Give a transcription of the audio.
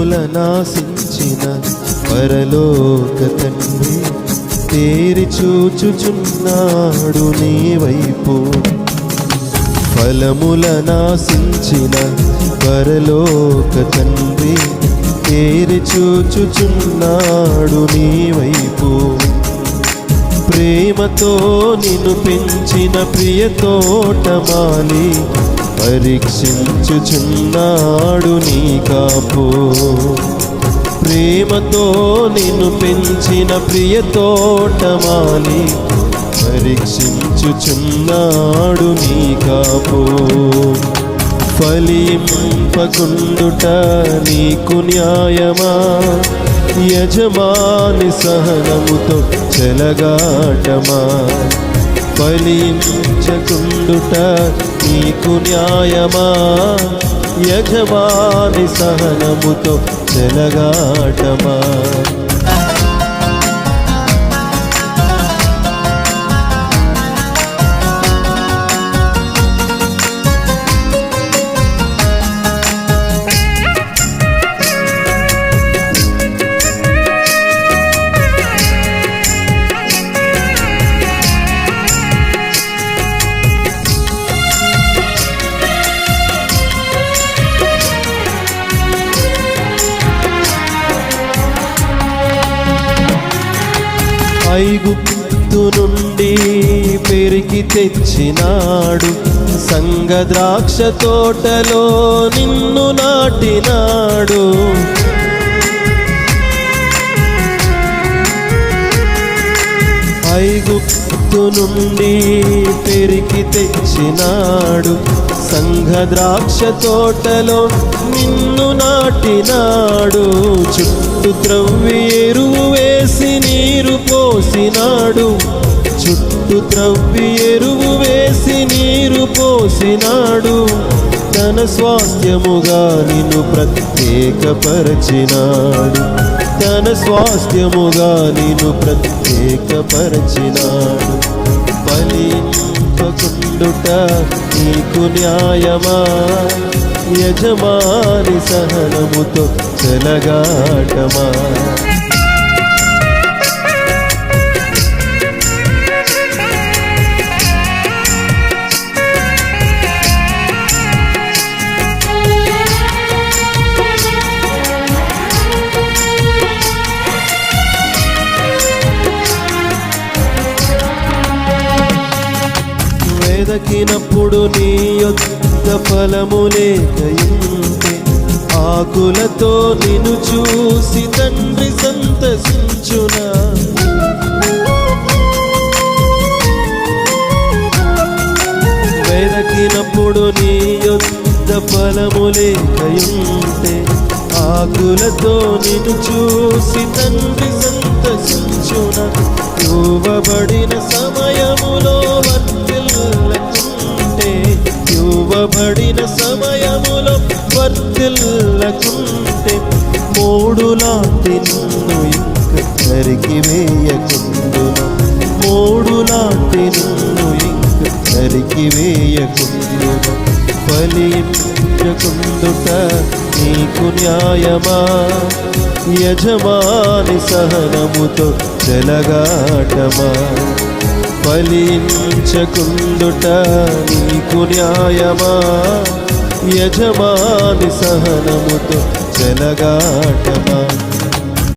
నాశించిన పరలోక తండ్రి తేరి చూచుచున్నాడు నీ వైపు. ఫలముల నాశించిన పరలోక తండ్రి తేరి చూచుచున్నాడు నీ వైపు. ప్రేమతో నిన్ను పెంచిన ప్రియ తోటమాలి పరీక్షించుచున్నాడు నీ కాపు. ప్రేమతో నిన్ను పెంచిన ప్రియ తోటమాలి పరీక్షించుచున్నాడు నీ కాపు. ఫలింపకుండుట నీకు న్యాయమా? యజమాని సహనముతో చెలగాటమా? ఫలించకుండుట నీకు న్యాయమా? యజమాని సహనముతో చెలగాటమా? ఐగుప్తు నుండి పెరికి తెచ్చినాడు, సంగ ద్రాక్ష తోటలో నిన్ను నాటినాడు. ఐగుప్తు నుండి పెరికి తెచ్చినాడు, సంఘ ద్రాక్ష తోటలో నిన్ను నాటినాడు. చుట్టూ త్రవ్వి ఎరువు వేసి నీరు పోసినాడు, చుట్టూ త్రవ్వి ఎరువు వేసి నీరు పోసినాడు. తన స్వాస్థ్యముగా నిన్ను ప్రత్యేకపరచినాడు, తన స్వాస్థ్యముగా నిన్ను ప్రత్యేకపరచినాడు. ఫలింపకుండుట నీకు న్యాయమా? యజమాని సహనముతో చెలగాటమా? వెదకినప్పుడు నీ యొద్ద ఫలము లేకయుంటే, ఆకులతో నిన్ను చూసి తండ్రి సంతసించునా? వెదకినప్పుడు నీ యొద్ద ఫలము లేకయుంటే, ఆకులతో నిన్ను చూసి తండ్రి సంతసించునా? ఇవ్వబడిన సమయములో వర్తిల్లకుంటే, ఇవ్వబడిన సమయములో వర్తిల్లకుంటే, మూడు లాంటి నిన్ను ఇంక నరికి వేయకుండునా? మూడు లాంటి నిన్ను ఇంక నరికి వేయకుండునా? ఫలించకుండుట నీకు న్యాయమా? యజమాని సహనముతో చెలగాటమా? ఫలించకుండుట నీకు న్యాయమా? యజమాని సహనముతో చెలగాటమా?